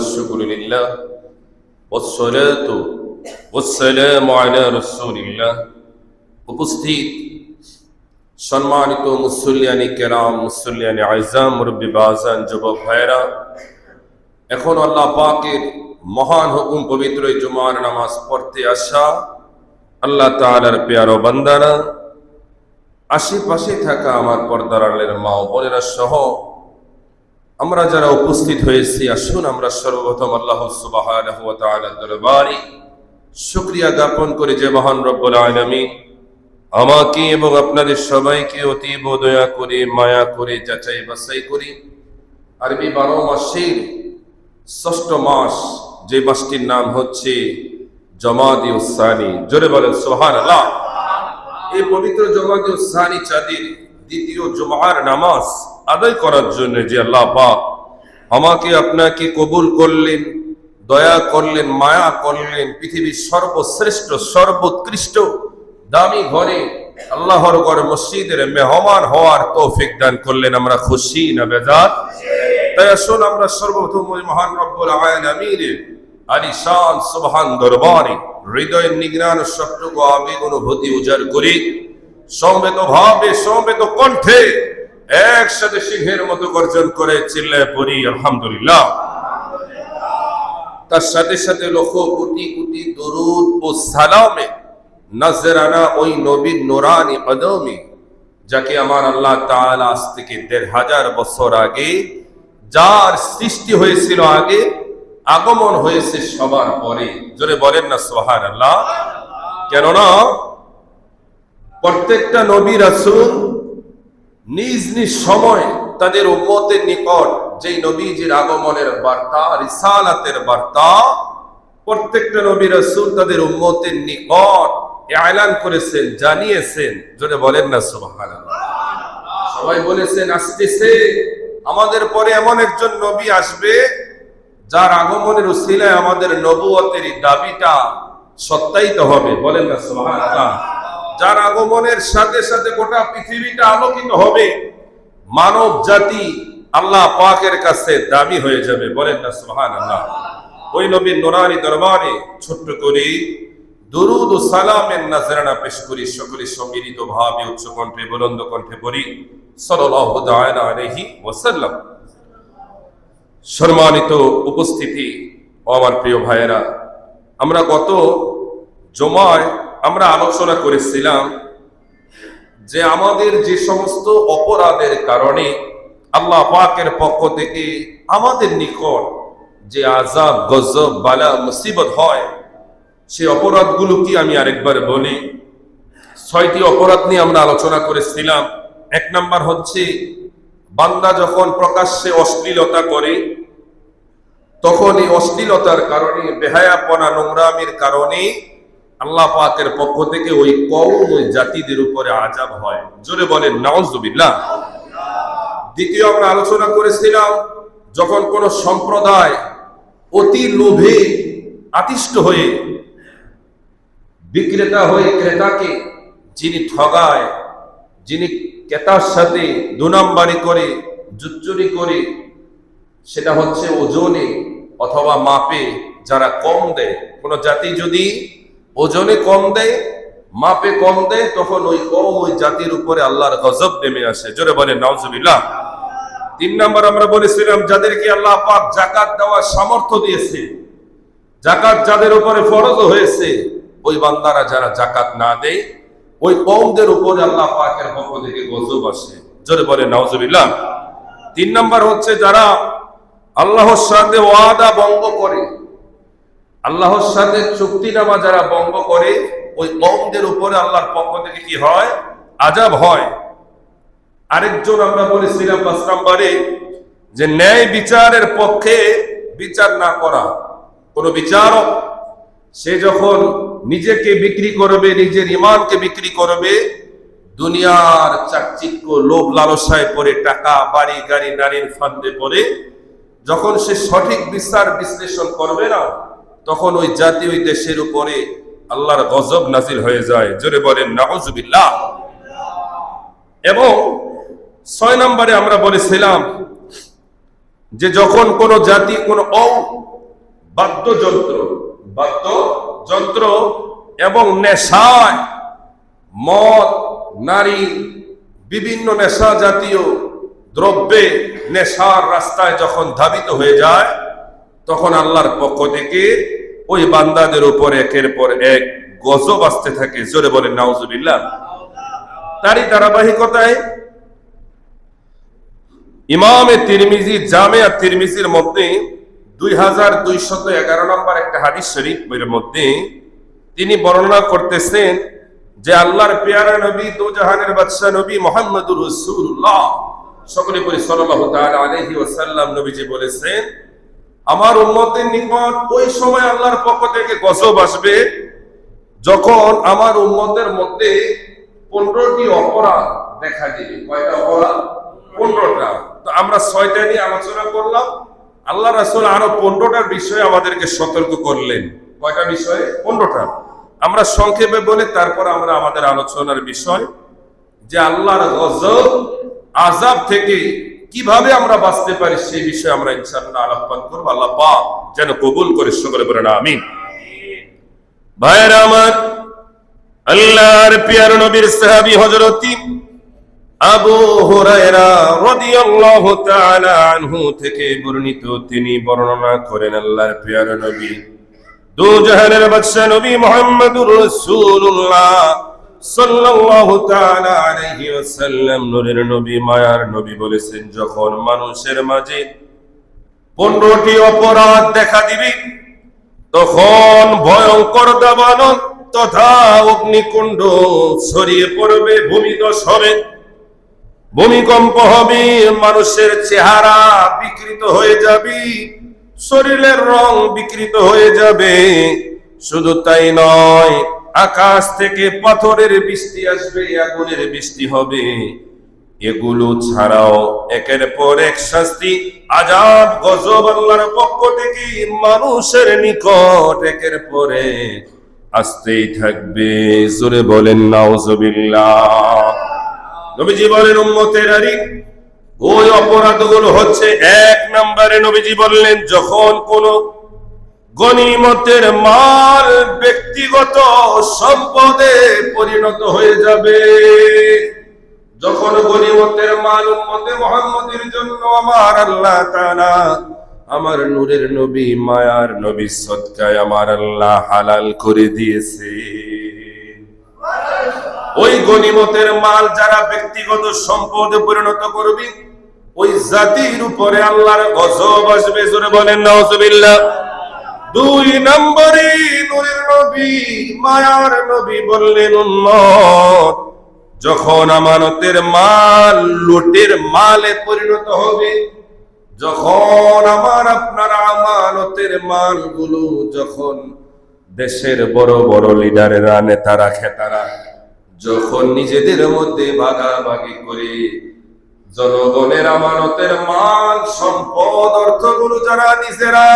والشكر لله والصلاة والسلام على رسول الله উপস্থিত সম্মানিত মুসল্লিয়ানি কেরাম, মুসল্লিয়ানি আইজাম, মুরব্বি বাজান, যুবক ভাইরা, এখন আল্লাহ পাকের মহান হুকুম পবিত্র জুমার নামাজ পড়তে আসা আল্লাহ তাআলার প্যারা বান্দারা, আশেপাশে থাকা আমার পর্দার আড়ালের মা ও বোনেরা সহ আমরা যারা উপস্থিত হয়েছি, আসুন আমরা সর্বপ্রথম আল্লাহ সুবহানাহু ওয়া তাআলার দরবারে শুকরিয়া জ্ঞাপন করে যে মহান রব্বুল আলামিন আমাকে এবং আপনাদের সবাইকে অতীব দয়া করে, মায়া করে, যাচাই বাছাই করে আরবি 12 মাসের ষষ্ঠ মাস, যে মাসটির নাম হচ্ছে জমাদিউস সানি, জোরে বলেন সুবহানাল্লাহ। এই পবিত্র জমাদিউস সানি চাঁদের দ্বিতীয় জুমার নামাজ আদায় করার জন্য যে আল্লাহ পাক আমাকে আপনাকে কবুল করলেন, দয়া করলেন, মায়া করলেন, পৃথিবীর সর্বশ্রেষ্ঠ সর্বোৎকৃষ্ট দামি ঘরে আল্লাহর ঘর মসজিদের মেহমান হওয়ার তৌফিক দান করলেন। আমরা খুশি না বেজার? তাই আসুন আমরা সর্বপ্রথম ওই মহান রব্বুল আলামিনের আলিশান সুবহান দরবারে হৃদয়ের নিগ্রাণ সবটুকু আবেগ অনুভূতি উজাড় করি, সমবেত ভাবে সমবেত কণ্ঠে একসাথে সিংহের মতো গর্জন করে চিল্লায় পড়ি আলহামদুলিল্লাহ। তার সাথে সাথে লক্ষ কোটি কোটি দরুদ ও সালামে নজরানা ওই নবীর নুরানি কদমে, যাকে আমার আল্লাহ তাআলা আজ থেকে ১৫০০ বছর আগে, যার সৃষ্টি হয়েছিল আগে, আগমন হয়েছে সবার পরে। জোরে বলেন না সুবহানাল্লাহ। কেননা প্রত্যেকটা নবী রাসূল নিজ নিজ সময় তাদের উম্মতের নিকট যেই নবীজির আগমনের বার্তা, রিসালাতের বার্তা, প্রত্যেকটা নবী রাসূল তাদের উম্মতের নিকট এলান করেছেন, জানিয়েছেন। জোরে বলেন না সুবহানাল্লাহ। সবাই বলেছেন আসতেছে আমাদের পরে এমন একজন নবী আসবে যার আগমনের উসিলায় আমাদের নবুয়তের দাবিটা সত্যায়িত হবে। বলেন না সুবহানাল্লাহ। যার আগমনের সাথে সাথে গোটা পৃথিবীটা আলোকিত হবে, মানব জাতি আল্লাহ পাকের কাছে দামি হয়ে যাবে। বলেন না সুবহানাল্লাহ। ওই নবীর নুরানি দরবারে ছোট্ট করে দরুদ ও সালামের নজরানা পেশ করি, সকলে সম্মিলিত ভাবে উচ্চ কণ্ঠে বুলন্দ কণ্ঠে পড়ি সাল্লাল্লাহু তাআলা আলাইহি ওয়াসাল্লাম। সম্মানিত উপস্থিতি ও আমার প্রিয় ভাইয়েরা, আমরা গত জুমায় আমরা আলোচনা করেছিলাম যে আমাদের যে সমস্ত অপরাধের কারণে আল্লাহ পাকের পক্ষ থেকে আমাদের নিকট যে আযাব, গজব, বালা, মুসিবত হয়, সেই অপরাধগুলো কি আমি আরেকবার বলি। 6টি অপরাধ নিয়ে আমরা আলোচনা করেছিলাম। 1 নাম্বার হচ্ছে বান্দা যখন প্রকাশ্যে অশ্লীলতা করে, তখন এই অশ্লীলতার কারণে, বেহায়াপনা, নোংরামির কারণে আল্লাহ পাকের পক্ষ থেকে ওই কওম, ওই জাতিদের উপরে আযাব হয়। জোরে বলেন নাউযুবিল্লাহ। দ্বিতীয় আমরা আলোচনা করেছিলাম যখন কোন সম্প্রদায় অতি লোভে আতিষ্ঠ হয়ে, বিক্রেতা হয়ে ক্রেতাকে যিনি ঠগায়, যিনি ক্রেতার সাথে 2 নাম্বারি করে, জুচ্চুরি করে, সেটা হচ্ছে ওজনে অথবা মাপে যারা কম দেয়। কোন জাতি যদি ওজনে কম দেয়, মাপে কম দেয়, তখন ওই কওম, ওই জাতির উপরে আল্লাহর গজব নেমে আসে। জোরে বলেন নাউযুবিল্লাহ। 3 নাম্বার আমরা বলেছিলাম যাদেরকে আল্লাহ পাক যাকাত দেওয়ার সামর্থ্য দিয়েছে, যাকাত যাদের উপরে ফরজ হয়েছে, ওই বান্দারা যারা যাকাত না দেয়, ওই কওমদের উপরে আল্লাহ পাকের পক্ষ থেকে গজব আসে। জোরে বলেন নাউযুবিল্লাহ। 3 নাম্বার হচ্ছে যারা আল্লাহর সাথে ওয়াদা ভঙ্গ করে, আল্লাহর সাথে চুক্তিনামা যারা ভঙ্গ করে, ওই কওমদের উপরে আল্লাহর পক্ষ থেকে কি হয়? আযাব হয়। আরেকজন আমরা বলেছিলাম 5 নম্বরে যে ন্যায় বিচারের পক্ষে বিচার না করা। কোন বিচারক সে যখন নিজেকে বিক্রি করবে, নিজের ঈমানকে বিক্রি করবে, দুনিয়ার চাকচিক্য, লোভ লালসায় পড়ে, টাকা, বাড়ি, গাড়ি, নারীর ফান্দে পড়ে যখন সে সঠিক বিচার বিশ্লেষণ করবে না, তখন ওই জাতি, ওই দেশের উপরে আল্লাহর গজব নাজিল হয়ে যায়। জোরে বলেন নাউযুবিল্লাহ। এবং 6 নম্বরে আমরা বলেছিলাম যে যখন কোন জাতি কোন বাদ্যযন্ত্র এবং নেশায়, মদ, নারী, বিভিন্ন নেশা জাতীয় দ্রব্যে, নেশার রাস্তায় যখন ধাবিত হয়ে যায়, তখন আল্লাহর পক্ষ থেকে ওই বান্দাদের উপর একের পর এক গজব আসতে থাকে। জোরে বলেন নাউজুবিল্লাহ। তারই ধারাবাহিকতায় ইমামে তিরমিজি, জামিয়া তিরমিজির মধ্যে 2211 নম্বর একটা হাদিস শরীফের মধ্যে তিনি বর্ণনা করতেছেন যে আল্লাহর পেয়ারা নবী, দো জাহানের বাদশাহ নবী মুহাম্মদুর রাসূলুল্লাহ সকলে বলি সাল্লাল্লাহু তাআলা আলাইহি ওয়াসাল্লাম, নবীজি বলেছেন, আমার উম্মতের নিকট ওই সময় আল্লাহর পক্ষ থেকে গজব আসবে যখন আমার উম্মতের মধ্যে 15টি অপরাধ দেখা দিবে। কয়টা অপরাধ? 15টা। তো আমরা 6টা নিয়ে আলোচনা করলাম। আল্লাহ রাসূল আরো 15টার বিষয়ে আমাদেরকে সতর্ক করলেন। কয়টা বিষয়ে? 15টা। আমরা সংক্ষেপে বলে তারপর আমরা আমাদের আলোচনার বিষয় যে আল্লাহর গজব, আযাব থেকে কিভাবে আমরা বাঁচতে পারি সেই বিষয়ে আমরা ইনশাআল্লাহ আলোচনা করব। আল্লাহ পাক যেন কবুল করে, সকলে বলেন আমিন। ভাইরা আমার, আল্লাহর প্রিয় নবীর সাহাবী হযরত আবু হুরায়রা রাদিয়াল্লাহু তাআলা আনহু থেকে বর্ণিত, তিনি বর্ণনা করেন আল্লাহর প্রিয় নবী, দো জাহানের বাদশা নবী মুহাম্মদুর রাসূলুল্লাহ সাল্লাল্লাহু তাআলা আলাইহি ওয়াসাল্লাম, নূরের নবী, মায়ার নবী বলেছেন, যখন মানুষের মাঝে 15টি অপরাধ দেখা দিবে তখন ভয়ঙ্কর দাবানল তথা অগ্নিকুণ্ড ছড়িয়ে পড়বে, ভূমিধস হবে, ভূমিকম্প হবে, মানুষের চেহারা বিকৃত হয়ে যাবে, শরীরের রং বিকৃত হয়ে যাবে। শুধু তাই নয়, আকাশ থেকে পাথরের বৃষ্টি আসবে, আগুনের বৃষ্টি হবে। এগুলো ছাড়াও একের পর এক শাস্তি, আযাব, গজব আল্লাহর পক্ষ থেকে মানুষের নিকট একের পর এক আসতেই থাকবে। জোরে বলেন নাউজুবিল্লাহ। নবীজি বলেন, উম্মতেরারি ওই অপরাধগুলো হচ্ছে, 1 নম্বরে নবীজি বললেন, যখন কোন গনিমতের মাল ব্যক্তিগত সম্পদে পরিণত হয়ে যাবে। যখন গনিমতের মাল উম্মতে মুহাম্মদের জন্য আমার আল্লাহ তাআলা, আমার নূরের নবী, মায়ার নবী সদকায় আমার আল্লাহ হালাল করে দিয়েছে, ওই গনিমতের মাল যারা ব্যক্তিগত সম্পদে পরিণত করবে, ওই জাতির উপরে আল্লাহর গজব আসবে। জোরে বলেন নাউজুবিল্লাহ। 2 নম্বরে নূরের নবী, মায়ার নবী বললেন, উম্মত যখন আমানতের মাল লুটের মালে পরিণত হবে, যখন আমার আপনার আমানতের মালগুলো যখন দেশের বড় বড় লিডারেরা, নেতারা, খেতারা যখন নিজেদের মধ্যে ভাগাভাগি করে জনগণের আমানতের মাল, সম্পদ, অর্থগুলো যারা নিজেরা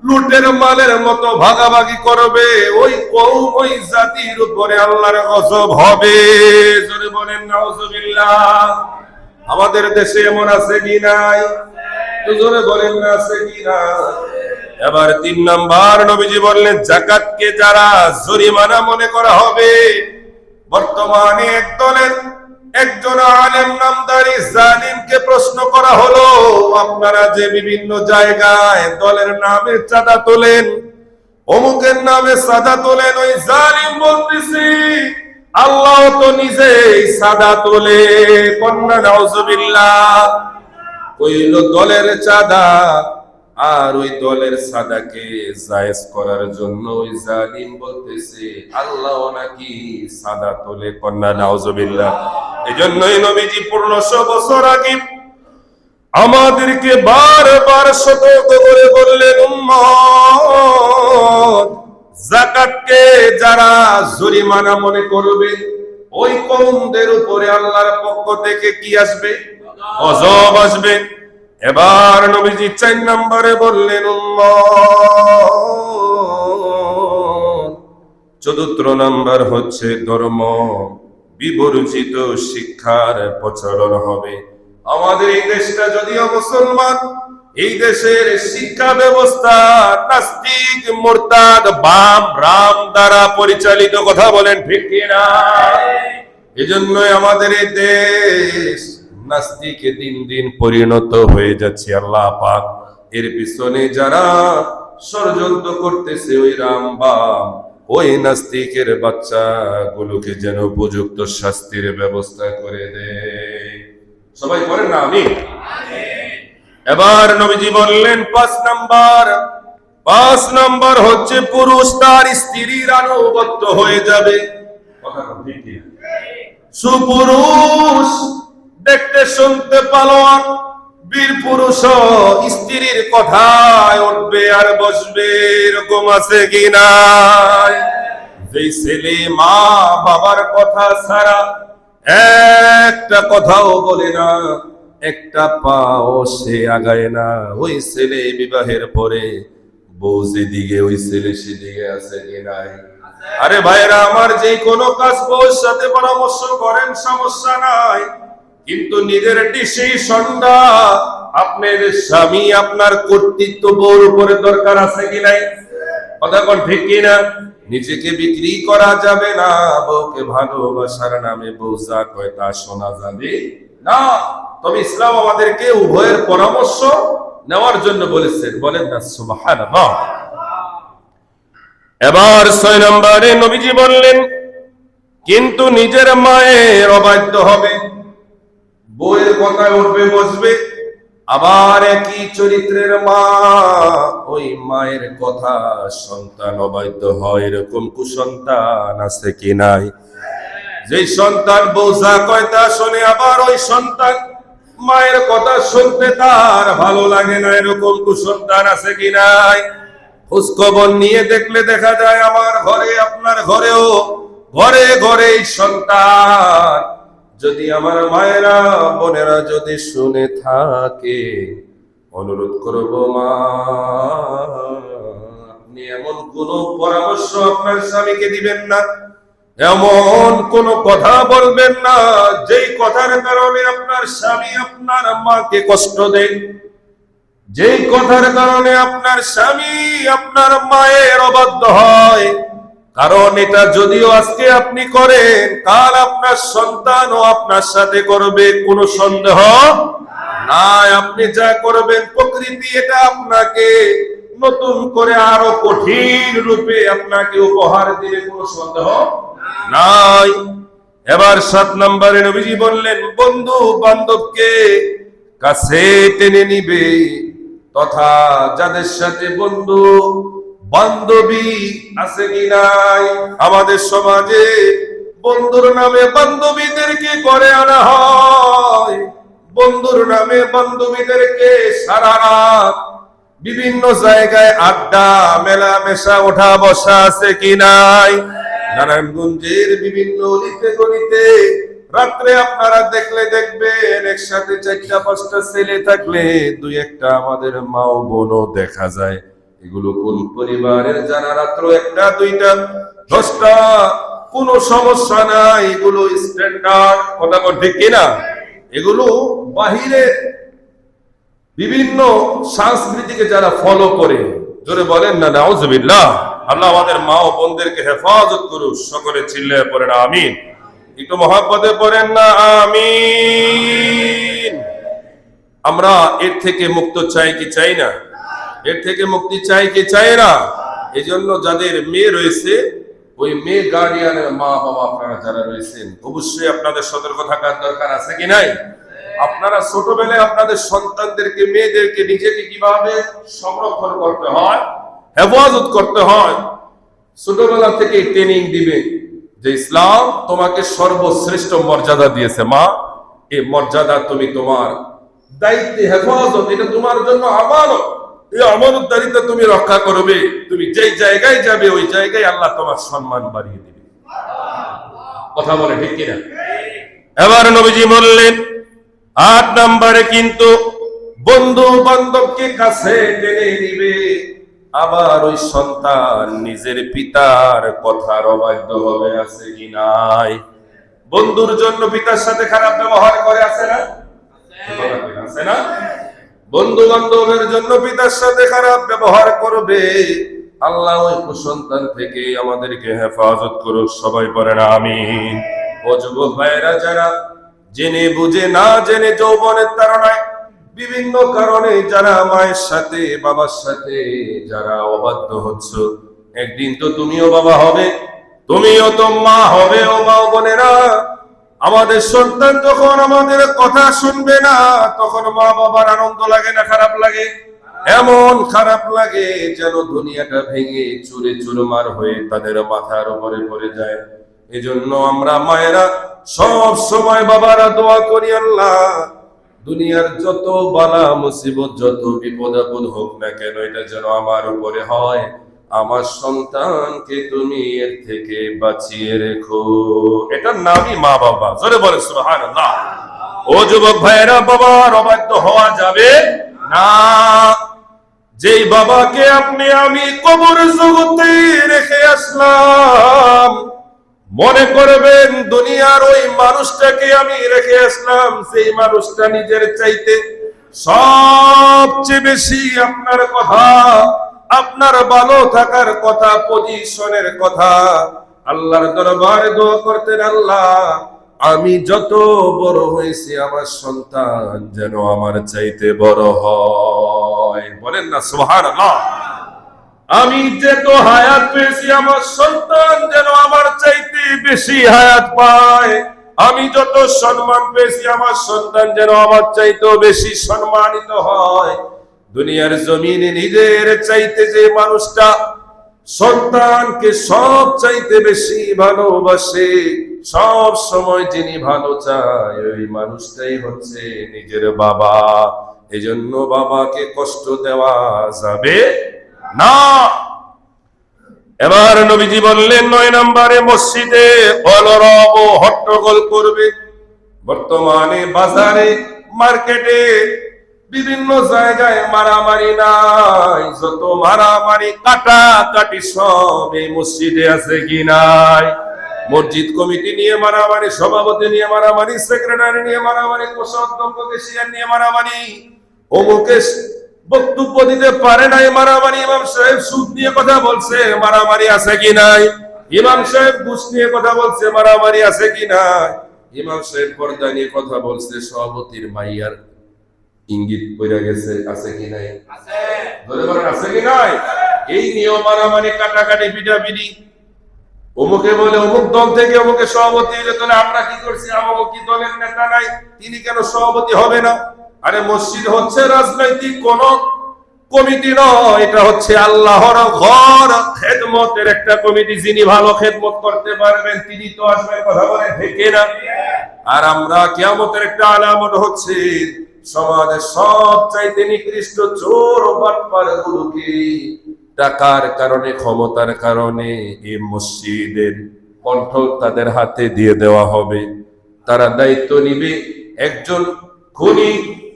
লুটের মালের মতো ভাগাভাগি করবে, ওই কওম, ওই জাতির উপরে আল্লাহর গজব হবে। জোরে বলেন নাউজুবিল্লাহ। আমাদের দেশে এমন আছে কি নাই? জোরে বলেন না, আছে কি না? এবার 3 নাম্বার নবীজি বললেন, যাকাতকে যারা জরিমানা মনে করা হবে। বর্তমানে একজন আলেম নামদারি জালিমকে প্রশ্ন করা হলো, আপনারা যে বিভিন্ন জায়গায় দলের নামে চাঁদা তোলেন, অমুকের নামে চাঁদা তোলেন, ওই জালিম বলতেছি আল্লাহ তো নিজেই চাঁদা তোলে। কন্যা নাউজুবিল্লাহ। কইল দলের চাঁদা, আর ওই দলের সাদাকে জায়েজ করার জন্য ওই জালিম বলতেছে আল্লাহ নাকি সাদা তোলে। কন্যা নাউজুবিল্লাহ। এজন্যই নবীজি 1500 বছর আগে আমাদেরকে বারবার সতর্ক করে বললেন, উম্মত যাকাতকে যারা জরিমানা মনে করবে, ওই কওমদের উপরে আল্লাহর পক্ষ থেকে কি আসবে? গজব আসবে। এবার নবীজি 4 নম্বরে বললেন, উম্মত 4 নম্বর হচ্ছে ধর্ম বিবর্জিত শিক্ষার প্রচলন হবে। আমাদের এই দেশটা যদিও মুসলমান, এই দেশের শিক্ষা ব্যবস্থা নাস্তিক, মুরতাদ, বাম, রাম দ্বারা পরিচালিত। কথা বলেন ঠিক কিনা? এজন্যই আমাদের এই দেশ নাস্তিকে দিন দিন পরিণত হয়ে যাচ্ছে। আল্লাহ পাক এর পিছনে যারা ষড়যন্ত্র করতেছে, ওই রাম বাম, ওই নাস্তিকের বাচ্চাগুলোকে যেন উপযুক্ত শাস্তির ব্যবস্থা করে দেয়। সবাই করেন না আমিন? এবার নবীজি বললেন 5 নাম্বার হচ্ছে পুরুষ তার স্ত্রীর আনুগত্য হয়ে যাবে। কথা ঠিক কি? সুপুরুষ, দেখতে শুনতে পালোয়ান, বীর পুরুষ স্ত্রীর কথায় উঠবে আর বসবে, এরকম আছে কি নাই? যে ছেলে মা বাবার কথা ছাড়া একটা কথাও বলে না, একটা পাও সে আগায় না, ওই ছেলে বিবাহের পরে বউ যেদিকে ওই ছেলে সেদিকে আছে কি নাই? আরে ভাইরা আমার, যে কোনো কাজ বউর সাথে পরামর্শ করেন, সমস্যা নাই, কিন্তু নিজের ডিসিশনটা আপনার স্বামী, আপনার কর্তৃত্ব বউর উপরে দরকার আছে কি নাই? কথা কোন ঠিক কিনা? নিজেকে বিক্রি করা যাবে না, বউকে ভালোবাসার নামে বউ যা কয় তা শোনা যাবে না। তবে ইসলাম আমাদেরকে উভয়ের পরামর্শ নেওয়ার জন্য বলেছেন। বলেন না সুবহানাল্লাহ। এবার 6 নম্বরে নবীজি বললেন, কিন্তু নিজের মায়ের অবাধ্য হবে, বউয়ের কথায় উঠবে বসবে। আবার একই চরিত্রের মা, ওই মায়ের কথা সন্তান অবাধ্য হয়, এরকম কুসন্তান আছে কি নাই? যে সন্তান বউ যা কয় তা শোনে, আবার ওই সন্তান মায়ের কথা শুনতে তার ভালো লাগে না, এরকম কুসন্তান আছে কি নাই? খোঁজ খবর নিয়ে দেখলে দেখা যায় আমার ঘরে, আপনার ঘরেও ঘরে ঘরে সন্তান। যদি আমার মায়েরা বোনেরা যদি শুনে থাকে, অনুরোধ করব মা, আপনি এমন কোন পরামর্শ আপনার স্বামীকে দিবেন না, এমন কোন কথা বলবেন না যেই কথার কারণে আপনার স্বামী আপনার মাকে কষ্ট দেয়, যেই কথার কারণে আপনার স্বামী আপনার মায়ের অবাধ্য হয়। কারণ এটা যদিও আজকে আপনি করেন, কাল আপনার সন্তানও আপনার সাথে করবে, কোনো সন্দেহ নাই। আপনি যা করবেন প্রকৃতি এটা আপনাকে নতুন করে আরো কঠিন রূপে আপনাকে উপহার দিবে, কোনো সন্দেহ নাই। এবার 7 নম্বরে নবীজি বললেন, বন্ধু বান্ধবকে কাছে টেনে নিবে, তথা যাদের সাথে বন্ধু বান্ধবী আছে কি নাই? আমাদের সমাজে বন্ধুর নামে বান্ধবীদেরকে করে আনা হয়, বন্ধুর নামে বান্ধবীদেরকে সারা রাত বিভিন্ন জায়গায় আড্ডা মেলামেশা ওঠা বসা আছে কি নাই? নারায়ণগঞ্জের বিভিন্ন অলিতে গলিতে রাত্রে আপনারা দেখলে দেখবেন একসাথে 4-5টা ছেলে থাকলে 2-1টা আমাদের মা ও বোনও দেখা যায়। এগুলো কোন পরিবারের? যারা রাত্র 1টা 2টা 10টা কোনো সমস্যা নাই, এগুলো স্ট্যান্ডার্ড। কথা বল ঠিক কিনা? এগুলো বাহিরে বিভিন্ন সংস্কৃতিকে যারা ফলো করে, জোরে বলেন না নাউজুবিল্লাহ। আল্লাহ আমাদের মা ও বোনদেরকে হেফাজত করুন। সকলে চিল্লায়ে পড়েন আমিন। একটু মহব্বতে পড়েন না আমিন। আমরা এর থেকে মুক্ত চাই কি চাই না? এর থেকে মুক্তি চাই কি চাই না? এই জন্য যাদের মেয়ে রয়েছে, ওই মেয়ে গার্ডিয়ানের মা বাবা আপনারা যারা রয়েছেন, অবশ্যই আপনাদের সতর্ক থাকার দরকার আছে কি নাই? আপনারা ছোটবেলায় আপনাদের সন্তানদেরকে, মেয়েদেরকে নিজেকে কিভাবে সংরক্ষণ করতে হয়, হেফাজত করতে হয়, ছোটবেলা থেকে ট্রেনিং দিবে যে ইসলাম তোমাকে সর্বশ্রেষ্ঠ মর্যাদা দিয়েছে। মা, এই মর্যাদা তুমি তোমার দায়িত্বে হেফাজত, এটা তোমার জন্য আমানত, এই আমানতদারিতা তুমি রক্ষা করবে। তুমি যেই জায়গায় যাবে ওই জায়গায় আল্লাহ তোমার সম্মান বাড়িয়ে দিবে। কথা বলে ঠিক কিনা? এবার নবীজি বললেন 8 নম্বরে, কিন্তু বন্ধু বান্ধবকে কাছে টেনে নিবে, আবার ওই সন্তান নিজের পিতার কথার অবাধ্য হবে, আছে কি নাই? বন্ধুর জন্য পিতার সাথে খারাপ ব্যবহার করে, আছে না? আছে না? বন্ধু বান্ধবের জন্য পিতার সাথে খারাপ ব্যবহার করবে, আল্লাহ ওই কুসন্তান থেকে আমাদেরকে হেফাজত করুক। সবাই পড়েন আমিন। ও যুবক ভাইরা, যারা জেনে বুঝে না জেনে যৌবনের তাড়নায় বিভিন্ন কারণে যারা মায়ের সাথে বাবার সাথে যারা অবাধ্য হচ্ছ, একদিন তো তুমিও বাবা হবে, তুমিও তো মা হবে। ও মা ও বোনেরা, আমাদের সন্তান যখন আমাদের কথা শুনবে না, তখন মা বাবার আনন্দ লাগে না খারাপ লাগে? এমন খারাপ লাগে যেন দুনিয়াটা ভেঙে চুরে চুরমার হয়ে তাদের মাথার উপরে পড়ে যায়। এজন্য আমরা মায়েরা সব সময় বাবারা দোয়া করি, আল্লাহ দুনিয়ার যত বালা মুসিবত যত বিপদ আপদ হোক না কেন, এটা যেন আমার উপরে হয়, আমার সন্তানকে তুমি এর থেকে বাঁচিয়ে রেখো। এটার নামই মা বাবা। জোরে বলে সুবহানাল্লাহ। ও যুবক ভাইয়েরা, বাবার অবাধ্য হওয়া যাবে না। যেই বাবাকে আপনি আমি কবর জগতে রেখে আসলাম, মনে করবেন দুনিয়ার ওই মানুষটাকে আমি রেখে আসলাম, সেই মানুষটা নিজের চাইতে সবচেয়ে বেশি আপনার কথা, আপনার ভালো থাকার কথা, পজিশনের কথা আল্লাহর দরবারে দোয়া করতেন, আল্লাহ আমি যত বড় হয়েছি আমার সন্তান যেন আমার চাইতে বড় হয়। বলেন না সুবহানাল্লাহ। আমি যত হায়াত পেয়েছি আমার সন্তান যেন আমার চাইতে বেশি হায়াত পায়। আমি যত সম্মান পেয়েছি আমার সন্তান যেন আমার চাইতে বেশি সম্মানিত হয়। দুনিয়ার জমিনে নিজের চাইতে যে মানুষটা সন্তানকে সব চাইতে বেশি ভালোবাসে, সব সময় যিনি ভালো চায়, ওই মানুষটাই হচ্ছে নিজের বাবা। এজন্য বাবাকে কষ্ট দেওয়া যাবে না। এবার নবীজি বললেন 9 নম্বরে, মসজিদে কলরব হট্টগোল করবে। বর্তমানে বাজারে মার্কেটে বিভিন্ন জায়গায় মারামারি নাই, যত মারামারি কাটাকাটি সব এই মসজিদে আছে কি নাই? মসজিদ কমিটি নিয়ে মারামারি, সভাপতি নিয়ে মারামারি, সেক্রেটারি নিয়ে মারামারি, কোষাধ্যক্ষ কেশিয়ার নিয়ে মারামারি, অমুকে বক্তব্য দিতে পারে নাই মারামারি, ইমাম সাহেব সুদ নিয়ে কথা বলছে মারামারি আছে কি নাই? ইমাম সাহেব ঘুষ নিয়ে কথা বলছে মারামারি আছে কি নাই? ইমাম সাহেব পর্দা নিয়ে কথা বলছে, সভাপতির মাইয়ার ইঙ্গিত কইরা গেছে, আছে কি নাই? আছে। ধরে বলেন আছে কি নাই? এই নিয়ম মারামারি কাটাকাটি পিটাপিটি, অমুকে বলে অমুক দল থেকে অমুকে সভাপতি হলে, তাহলে আমরা কি করছি, আমাকে কি দলের নেতা নাই, তিনি কেন সভাপতি হবে না? আরে মসজিদ হচ্ছে রাজনৈতিক কোন কমিটি নয়, এটা হচ্ছে আল্লাহর ঘর, খেদমতের একটা কমিটি। যিনি ভালো খেদমত করতে পারবেন তিনি তো আসবেন, কথা বলে ঠিক না? আর আমরা কিয়ামতের একটা আলামত হচ্ছে সমাজের সব চাইতে নিকৃষ্ট চোর ও বাটপার গুলোকে টাকার কারণে, ক্ষমতার কারণে এই মসজিদের কন্ট্রোল তাদের হাতে দিয়ে দেওয়া হবে। তারা দায়িত্ব নিবে, একজন খুনি,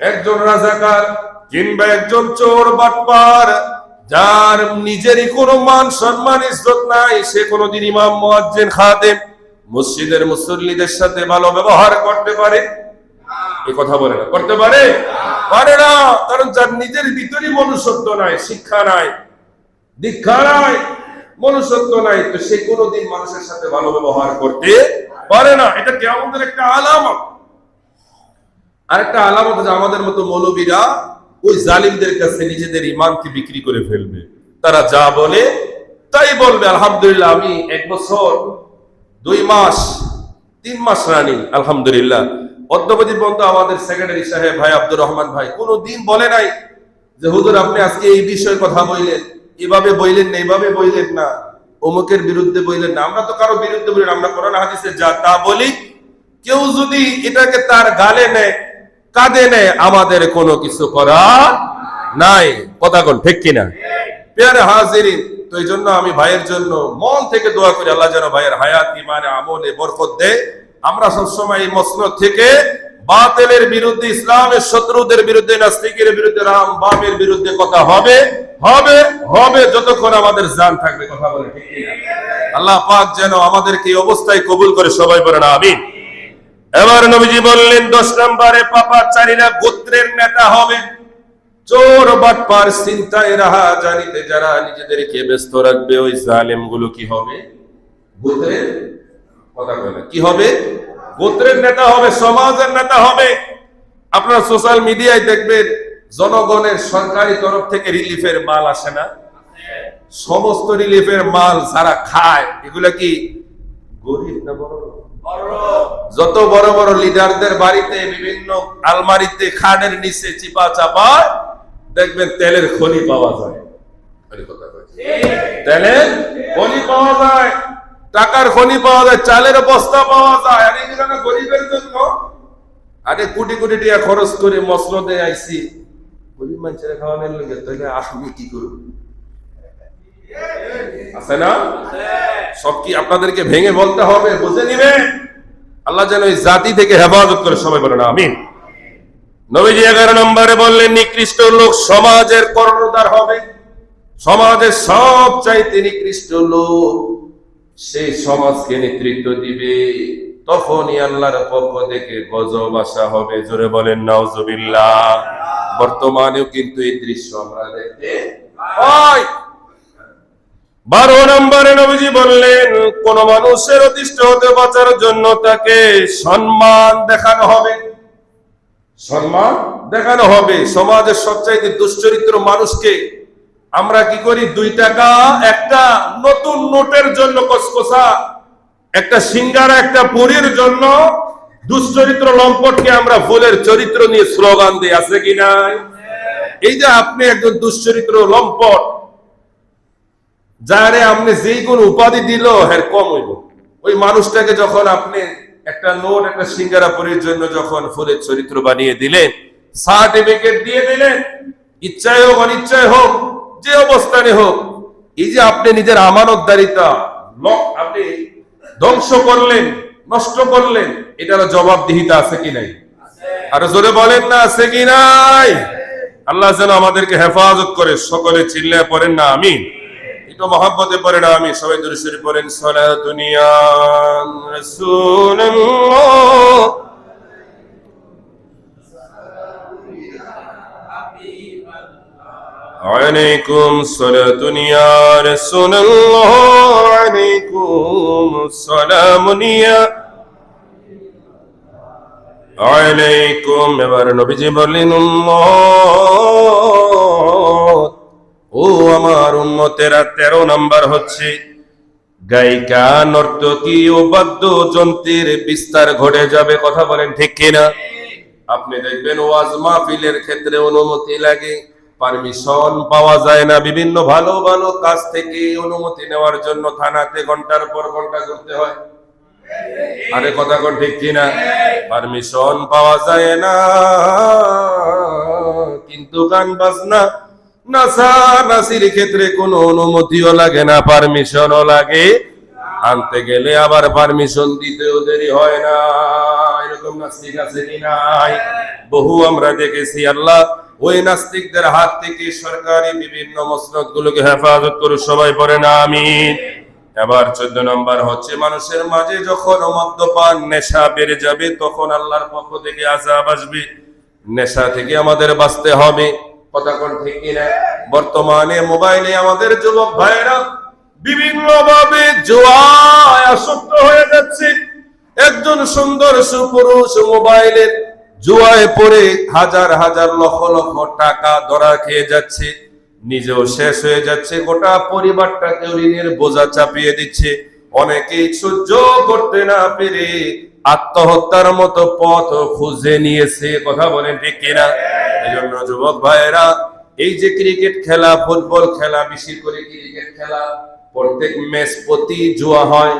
একজন রাজাকার কিংবা একজন চোর বাটপার যার নিজেরই কোনো মান সম্মান ইজ্জত নাই, সে কোনোদিন ইমাম মুয়াজ্জিন খাদেম মসজিদের মুসল্লিদের সাথে ভালো ব্যবহার করতে পারে? এই কথা বলে না, করতে পারে? পারে না। কারণ যার নিজের ভিতরে মনুষ্যত্ব নাই, শিক্ষা নাই, দীক্ষা নাই, মনুষ্যত্ব নাই, তো সে কোনোদিন মানুষের সাথে ভালো ব্যবহার করতে পারে না। এটা কিয়ামতের একটা আলামত। আরেকটা আলামত যে আমাদের মতো মৌলবীরা ওই জালিমদের কাছে নিজেদের ইমানকে বিক্রি করে ফেলবে। তারা যা বলে তাই বলবে। আলহামদুলিল্লাহ, আমি 1 বছর 2 মাস 3 মাস রানি, আলহামদুলিল্লাহ। অদ্যবধি পর্যন্ত আমাদের সেক্রেটারি সাহেব ভাই আব্দুর রহমান ভাই কোনোদিন বলে নাই যে হুজুর আপনি আজকে এই বিষয়ে কথা বললেন, এভাবে বললেন না, এভাবে বললেন না, অমুকের বিরুদ্ধে বললেন না। আমরা তো কারো বিরুদ্ধে বলি না, আমরা কোরআন হাদিসে যা তা বলি। কেউ যদি এটাকে তার গালে নেয়, কাঁদে নেয়, আমাদের কোনো কিছু করা নাই। কথা কোন ঠিক কিনা? প্রিয় হাজিরিন, তো এই জন্য আমি ভাইয়ের জন্য মন থেকে দোয়া করি, আল্লাহ যেন ভাইয়ের হায়াত, ইমানে, আমলে বরকত দেয়। আমরা সবসময় এই মসনদ থেকে বাতিলের বিরুদ্ধে, ইসলামের শত্রুদের বিরুদ্ধে, নাস্তিকের বিরুদ্ধে, রাম বামের বিরুদ্ধে কথা হবে হবে হবে যতক্ষণ আমাদের জান থাকবে। কথা বলে ঠিক কিনা? আল্লাহ পাক যেন আমাদেরকে এই অবস্থায় কবুল করে। সবাই বলেন আমিন। এবার নবীজি বললেন 10 নম্বরে, পাপাচারীরা গোত্রের নেতা হবে। চোর বাটপার চিন্তায় রাহা জানিতে যারা নিজেদেরকে ব্যস্ত রাখবে, ওই জালেম গুলো কি হবে? গোত্রের কথা বলে কি হবে? গোত্রের নেতা হবে, সমাজের নেতা হবে। আপনারা সোশ্যাল মিডিয়ায় দেখবেন জনগণের সরকারি তরফ থেকে রিলিফের মাল আসে না? সমস্ত রিলিফের মাল যারা খায় এগুলা কি গরিব না বড়? যত বড় বড় লিডারদের বাড়িতে বিভিন্ন আলমারিতে খাটের নিচে চিপা চাপা দেখবেন তেলের খনি পাওয়া যায়। তেলের খনি পাওয়া যায়, টাকার খনি পাওয়া যায়, চালের বস্তা পাওয়া যায়। আর এগুলো গরিবের জন্য আরে কোটি কোটি টাকা খরচ করে মসনদে আইছি, গরিব মানুষের খাওয়ানোর লোকে, তাহলে আমি কি করব? আছে না? সব কি আপনাদেরকে ভেঙে বলতে হবে? বুঝে নিবেন। আল্লাহ যেন এই জাতি থেকে হেফাজত করে, সবাই বলেন আমিন। নবীজি 11 নম্বরে বললেন, নিকৃষ্ট লোক সমাজের কর্ণধার হবে। সমাজের সবচাইতে নিকৃষ্ট লোক সেই সমাজকে নেতৃত্ব দিবে, তখনই আল্লাহর পক্ষ থেকে গজব আসা হবে। জোরে বলেন নাউজুবিল্লাহ। বর্তমানেও কিন্তু এই দৃশ্য আমরা দেখতে পাই। 12 নম্বরে নবীজি বললেন, কোন মানুষের অতিষ্ঠ হতে বাঁচার জন্য তাকে সম্মান দেখানো হবে। সম্মান দেখানো হবে। সমাজের সবচাইতে দুশ্চরিত্র মানুষকে আমরা কি করি? 2 টাকা একটা নতুন নোটের জন্য কসকসা, একটা সিঙ্গারা, একটা পুরীর জন্য দুশ্চরিত্র লম্পটকে আমরা ফুলের চরিত্র নিয়ে স্লোগান দিই, আছে কি নাই? এই যে আপনি একজন দুশ্চরিত্র লম্পট, যারে আপনি যেই কোন উপাধি দিল হের কম হইব, ওই মানুষটাকে যখন আপনি একটা নোট, একটা সিঙ্গারা পুরীর জন্য যখন ফুলের চরিত্র বানিয়ে দিলেন, সার্টিফিকেট দিয়ে দিলেন, ইচ্ছায় হোক অনিচ্ছায় হোক, যে অবস্থানে হোক, এই যে আপনি নিজের আমানতদারিতা আপনি ধ্বংস করলেন, নষ্ট করলেন, এটার জবাবদিহিতা আছে কি নাই? আর জোরে বলেন না, আছে কি নাই? আল্লাহ যেন আমাদেরকে হেফাজত করে। সকলে চিল্লায় পড়েন না আমিন। একটু মহব্বতে পড়েন আমিন। সবাই দুরূদ শরীফ পড়েন। সালাতুন ইয়া রাসূলুল্লাহ, আলাইকুম সালাতুন ইয়া রাসূলুল্লাহ, আলাইকুম সালামুন ইয়া আলাইকুম। এবার নবীজি বললেন, উম্মত, ও আমার উম্মতেরা, 13 নাম্বার হচ্ছে গায়িকা, নর্তকী ও বাদ্যযন্ত্রের বিস্তার ঘটে যাবে। কথা বলেন ঠিক কিনা? আপনি দেখবেন ওয়াজ মাহফিলের ক্ষেত্রে অনুমতি লাগে, পারমিশন পাওয়া যায় না। বিভিন্ন ভালো ভালো কাজ থেকে অনুমতি নেওয়ার জন্য থানাতে ঘন্টার পর ঘন্টা করতে হয়। আরে কথা কোন ঠিক কিনা? পারমিশন পাওয়া যায় না। কিন্তু গান বাজনা, নাচা নাচির ক্ষেত্রে কোনো অনুমতিও লাগে না, পারমিশনও লাগে। আনতে গেলে আবার পারমিশন দিতেও দেরি হয় না। এরকম নাস্তিক আছে কি নাই? বহু আমরা দেখেছি। আল্লাহ ওই নাস্তিকদের হাত থেকে সরকারি বিভিন্ন মসনদ গুলোকে হেফাজত করে, সবাই পড়েন আমিন। এবার 14 নম্বর হচ্ছে, মানুষের মাঝে যখন মদ্যপান নেশা বেড়ে যাবে, তখন আল্লাহর পক্ষ থেকে আযাব আসবে। নেশা থেকে আমাদের বাঁচতে হবে। কথা কোন ঠিক কিনা? বর্তমানে মোবাইলে আমাদের যুবক ভাইরা বিভিন্ন ভাবে জুয়ায় আসক্ত হয়ে যাচ্ছে। একজন সুন্দর সুপুরুষ মোবাইলের জুয়ায় পড়ে হাজার হাজার লক্ষ লক্ষ টাকা ধরা খেয়ে যাচ্ছে, নিজেও শেষ হয়ে যাচ্ছে, গোটা পরিবারটাকে ঋণের বোঝা চাপিয়ে দিচ্ছে। অনেকেই সহ্য করতে না পেরে আত্মহত্যার মতো পথ খুঁজে নিয়েছে। কথা বলেন ঠিক কিনা? এই জন্য যুবক ভাইয়েরা, এই যে ক্রিকেট খেলা, ফুটবল খেলা, বেশি করে ক্রিকেট খেলা, প্রত্যেক ম্যাচ প্রতি জুয়া হয়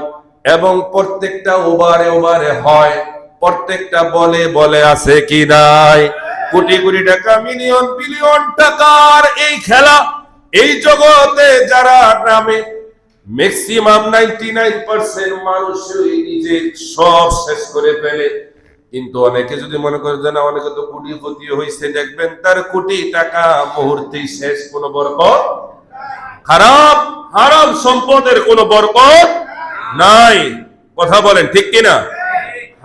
এবং প্রত্যেকটা ওভারে ওভারে হয়, প্রত্যেকটা বলে বলে আছে কি নাই? কোটি কোটি টাকা, মিলিয়ন বিলিয়ন টাকার এই খেলা, এই জগতে যারা নামে ম্যাক্সিমাম 99% মানুষই নিজে সব শেষ করে ফেলে। কিন্তু অনেকে যদি মনে করে যে না, অনেকে তো কোটিপতি হয়েছে, দেখবেন তার কোটি টাকা মুহূর্তেই শেষ, কোনো বরকত, খারাপ হারাম সম্পদের কোনো বরকত নাই। কথা বলেন ঠিক কিনা?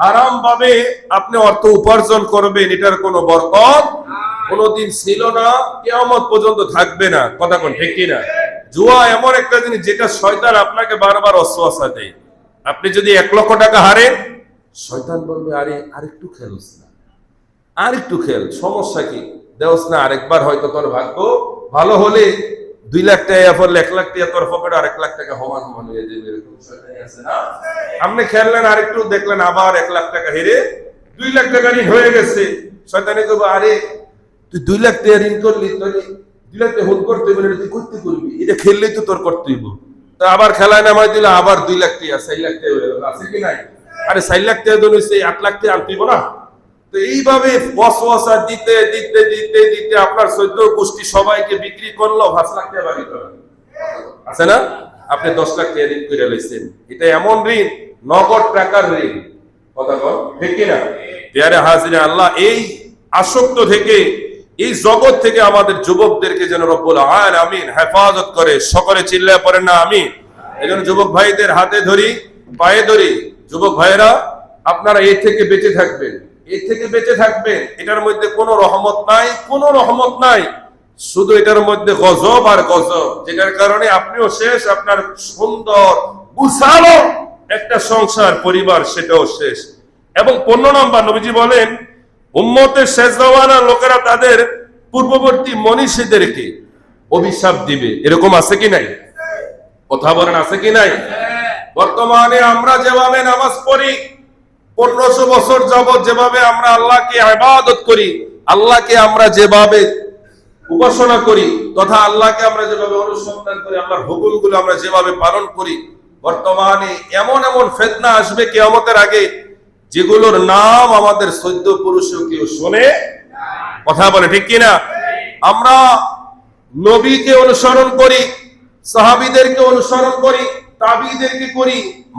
হারাম ভাবে আপনি অর্থ উপার্জন করবেন, এটার কোনো বরকত কোনোদিন ছিল না, কিয়ামত পর্যন্ত থাকবে না। কথা কোন ঠিক কিনা? জুয়া এমন একটা জিনিস যেটা শয়তান আপনাকে বারবার ওয়াসওয়াসা দেয়। আপনি যদি 1 লক্ষ টাকা হারেন, শয়তান বলবে আরে আরেকটু খেলোস না, আরেকটু খেল, সমস্যা কি, দেওস না আরেকবার, হয়তো তোর ভাগ্য ভালো হলে 2 লাখ টাকা পড়লে 1 লাখ টাকা তোর পকেটে, আর 1 লাখ টাকা সমান সমান হয়ে যাবে। এরকম শয়তানি আছে না? আপনি খেললেন, আরেকটু দেখলেন আবার 1 লাখ টাকা হেরে 2 লাখ টাকা ঋণ হয়ে গেছে। শয়তানি কবে আরে তুই 2 লাখ টাকা ঋণ করলি, তাহলে 2 লাখ টাকা হোল করতে হবে, তুই করতে করবি, এটা খেললেই তো তোর করতে হইব। তা আবার খেলায় নামাই দিলে আবার 2 লাখ টাকা 4 লাখ টাকা হয়ে গেল, আছে কি নাই? আরে 4 লাখ টাকা ধরে 8 লাখ টাকা আনতে না। তো এইভাবে ওয়াসওয়াসা দিতে দিতে দিতে দিতে আপনার 14 গোষ্ঠী সবাইকে বিক্রি করলো 5 লাখ টাকা বাড়ি করেন, আছে না? আপনি 10 লাখ টাকা ঋণ করে লইছেন। এটা এমন ঋণ, নগদ টাকার ঋণ। কথা বল ঠিক কিনা? প্রিয় হাজিরে আল্লাহ, এই আসক্ত থেকে, এই জগৎ থেকে আমাদের যুবকদেরকে যেন রব্বুল আলামিন হেফাজত করে। সকলে চিল্লায় পড়েন না আমিন। এজন্য যুবক ভাইদের হাতে ধরি, পায়ে ধরি, যুবক ভাইরা আপনারা এই থেকে বেঁচে থাকবেন, এই থেকে বেঁচে থাকবেন। এটার মধ্যে কোনো রহমত নাই, কোনো রহমত নাই, শুধু এটার মধ্যে গজব আর গজব, যেটার কারণে আপনিও শেষ, আপনার সুন্দর গুছালো একটা সংসার পরিবার সেটাও শেষ। এবং 15 নম্বর নবীজি বলেন, উম্মতের শেষ জমানার লোকেরা তাদের পূর্ববর্তী মনীষীদেরকে অভিশাপ দিবে। এরকম আছে কি নাই? কথা বলেন, আছে কি নাই? বর্তমানে আমরা যেভাবে নামাজ পড়ি, 1500 বছর যাবত যেভাবে আমরা আল্লাহকে ইবাদত করি, আল্লাহকে আমরা যেভাবে উপাসনা করি, তথা আল্লাহকে আমরা যেভাবে অনুসন্ধান করি, আল্লাহর হুকুমগুলো আমরা যেভাবে পালন করি, বর্তমানে এমন এমন ফিতনা আসবে কিয়ামতের আগে যেগুলোর নাম আমাদের 14 পুরুষও কেউ শোনে। কথা বলে ঠিক কিনা? আমরা নবীকে অনুসরণ করি, সাহাবীদেরকে অনুসরণ করি, তাবিঈদেরকে করি,